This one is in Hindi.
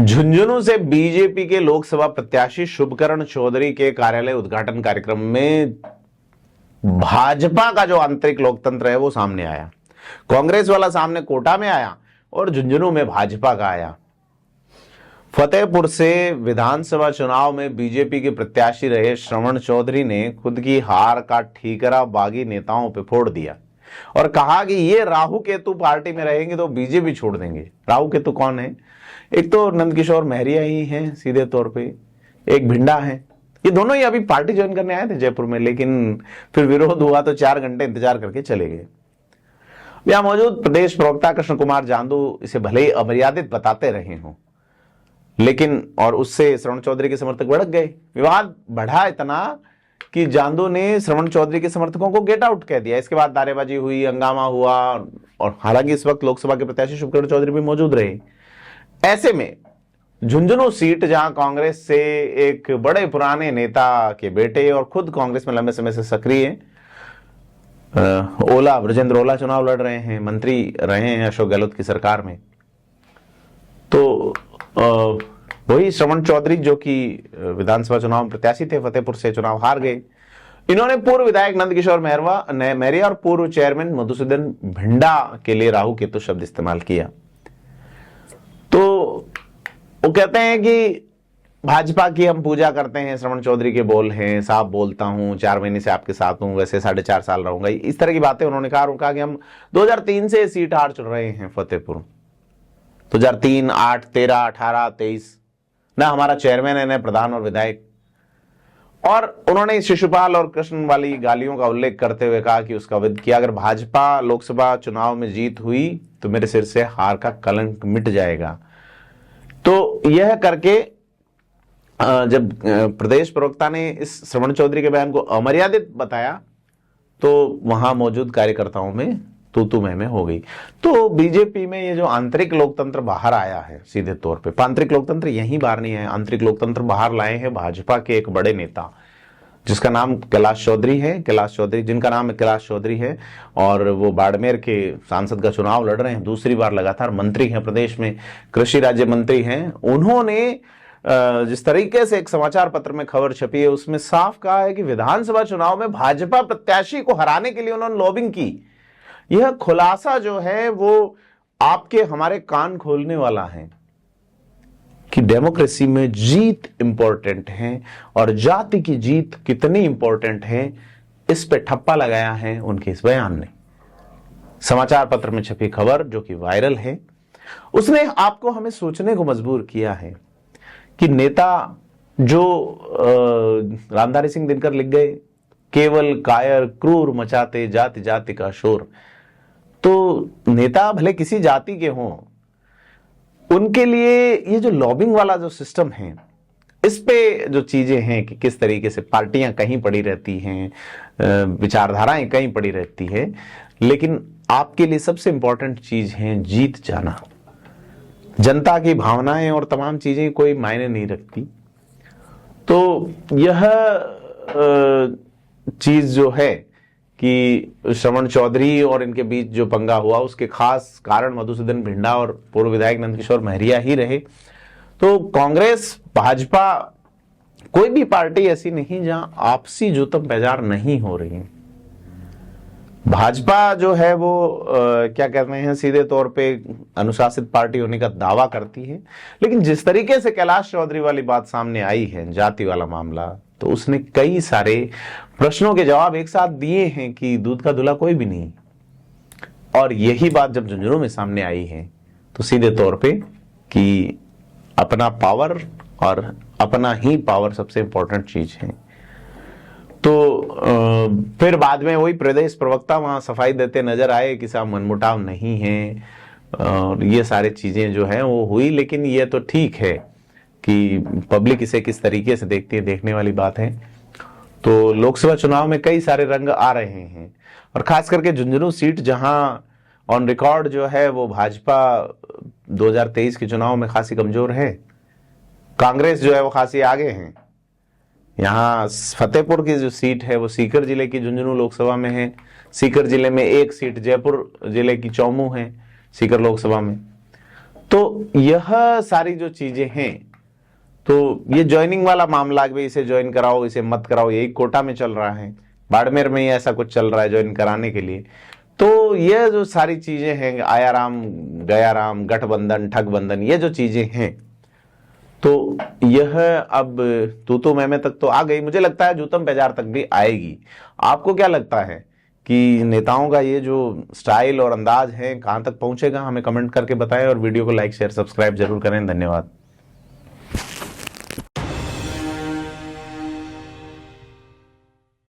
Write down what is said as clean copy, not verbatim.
झुंझुनू से बीजेपी के लोकसभा प्रत्याशी शुभकरण चौधरी के कार्यालय उद्घाटन कार्यक्रम में भाजपा का जो आंतरिक लोकतंत्र है वो सामने आया। कांग्रेस वाला सामने कोटा में आया और झुंझुनू में भाजपा का आया। फतेहपुर से विधानसभा चुनाव में बीजेपी के प्रत्याशी रहे श्रवण चौधरी ने खुद की हार का ठीकरा बागी नेताओं पे फोड़ दिया और कहा कि ये राहु केतु पार्टी में रहेंगे तो बीजेपी छोड़ देंगे। राहु केतु कौन है? एक तो नंदकिशोर महरिया ही हैं सीधे तौर पे, एक भिंडा है। ये दोनों ही अभी पार्टी ज्वाइन करने आए थे जयपुर में, लेकिन फिर विरोध हुआ तो 4 घंटे इंतजार करके चले गए। यहां मौजूद प्रदेश प्रवक्ता कृष्ण कुमार जांदू इसे भले ही अमर्यादित बताते रहे हों, लेकिन और उससे श्रवण चौधरी के समर्थक भड़क गए। विवाद बढ़ा इतना कि जांदू ने श्रवण चौधरी के समर्थकों को गेट आउट कह दिया। इसके बाद नारेबाजी हुई, हंगामा हुआ और हालांकि इस वक्त लोकसभा के प्रत्याशी शुभकरण चौधरी भी मौजूद रहे। ऐसे में झुंझुनू सीट, जहां कांग्रेस से एक बड़े पुराने नेता के बेटे और खुद कांग्रेस में लंबे समय से सक्रिय ब्रजेंद्र ओला चुनाव लड़ रहे हैं, मंत्री रहे हैं अशोक गहलोत की सरकार में, तो वही श्रवण चौधरी जो कि विधानसभा चुनाव में प्रत्याशी थे, फतेहपुर से चुनाव हार गए। इन्होंने पूर्व विधायक नंदकिशोर महरिया और पूर्व चेयरमैन मधुसूदन भिंडा के लिए राहु केतु शब्द इस्तेमाल किया। तो वो कहते हैं कि भाजपा की हम पूजा करते हैं, श्रवण चौधरी के बोल हैं, साफ बोलता हूं, 4 महीने से आपके साथ हूं, वैसे 4.5 साल रहूंगा, इस तरह की बातें उन्होंने कहा। और कहा कि हम 2003 से सीट हार चुन रहे हैं फतेहपुर, 2003, 8, 13, 18, 23, ना हमारा चेयरमैन है, ना प्रधान और विधायक। और उन्होंने शिशुपाल और कृष्ण वाली गालियों का उल्लेख करते हुए कहा कि उसका विद किया, अगर भाजपा लोकसभा चुनाव में जीत हुई तो मेरे सिर से हार का कलंक मिट जाएगा। तो यह करके जब प्रदेश प्रवक्ता ने इस श्रवण चौधरी के बयान को अमर्यादित बताया तो वहां मौजूद कार्यकर्ताओं में तू मैं हो गई। तो बीजेपी में ये जो आंतरिक लोकतंत्र बाहर आया है, सीधे तौर पे आंतरिक लोकतंत्र यहीं बाहर नहीं है, आंतरिक लोकतंत्र बाहर लाए हैं भाजपा के एक बड़े नेता जिसका नाम कैलाश चौधरी है। जिनका नाम कैलाश चौधरी है और वो बाड़मेर के सांसद का चुनाव लड़ रहे हैं, दूसरी बार लगातार मंत्री हैं प्रदेश में, कृषि राज्य मंत्री हैं। उन्होंने जिस तरीके से एक समाचार पत्र में खबर छपी है उसमें साफ कहा है कि विधानसभा चुनाव में भाजपा प्रत्याशी को हराने के लिए उन्होंने लॉबिंग की। यह खुलासा जो है वो आपके हमारे कान खोलने वाला है कि डेमोक्रेसी में जीत इंपॉर्टेंट है और जाति की जीत कितनी इंपॉर्टेंट है, इस पे ठप्पा लगाया है उनके इस बयान ने। समाचार पत्र में छपी खबर जो कि वायरल है, उसने आपको हमें सोचने को मजबूर किया है कि नेता जो रामधारी सिंह दिनकर लिख गए, केवल कायर क्रूर मचाते जाति जाति का शोर। तो नेता भले किसी जाति के हों, उनके लिए ये जो लॉबिंग वाला जो सिस्टम है, इस पे जो चीजें हैं कि किस तरीके से पार्टियां कहीं पड़ी रहती हैं, विचारधाराएं कहीं पड़ी रहती है, लेकिन आपके लिए सबसे इंपॉर्टेंट चीज है जीत जाना। जनता की भावनाएं और तमाम चीजें कोई मायने नहीं रखती। तो यह चीज जो है कि श्रवण चौधरी और इनके बीच जो पंगा हुआ उसके खास कारण मधुसूदन भिंडा और पूर्व विधायक नंदकिशोर महरिया ही रहे। तो कांग्रेस, भाजपा, कोई भी पार्टी ऐसी नहीं जहां आपसी जुतम बेजार नहीं हो रही है। भाजपा जो है वो क्या कहते हैं, सीधे तौर पे अनुशासित पार्टी होने का दावा करती है, लेकिन जिस तरीके से कैलाश चौधरी वाली बात सामने आई है, जाति वाला मामला, तो उसने कई सारे प्रश्नों के जवाब एक साथ दिए हैं कि दूध का धुला कोई भी नहीं। और यही बात जब झुंझुनू में सामने आई है तो सीधे तौर पे कि अपना पावर और अपना ही पावर सबसे इंपॉर्टेंट चीज है। तो फिर बाद में वही प्रदेश प्रवक्ता वहां सफाई देते नजर आए कि साहब मनमुटाव नहीं है और ये सारी चीजें जो है वो हुई। लेकिन ये तो ठीक है कि पब्लिक इसे किस तरीके से देखती है, देखने वाली बात है। तो लोकसभा चुनाव में कई सारे रंग आ रहे हैं और खास करके झुंझुनू सीट जहां ऑन रिकॉर्ड जो है वो भाजपा 2023 के चुनाव में खासी कमजोर है, कांग्रेस जो है वो खासी आगे है। यहाँ फतेहपुर की जो सीट है वो सीकर जिले की झुंझुनू लोकसभा में है। सीकर जिले में एक सीट जयपुर जिले की चौमू है सीकर लोकसभा में। तो यह सारी जो चीजें हैं, तो ये ज्वाइनिंग वाला मामला कि इसे ज्वाइन कराओ इसे मत कराओ, यही कोटा में चल रहा है, बाड़मेर में ही ऐसा कुछ चल रहा है ज्वाइन कराने के लिए। तो ये जो सारी चीजें हैं, आयाराम गयाराम, गठबंधन, ठगबंधन, ये जो चीजें हैं, तो यह अब तू मैं तक तो आ गई, मुझे लगता है जूतम बाजार तक भी आएगी। आपको क्या लगता है कि नेताओं का ये जो स्टाइल और अंदाज है कहां तक पहुंचेगा? हमें कमेंट करके बताएं और वीडियो को लाइक शेयर सब्सक्राइब जरूर करें। धन्यवाद।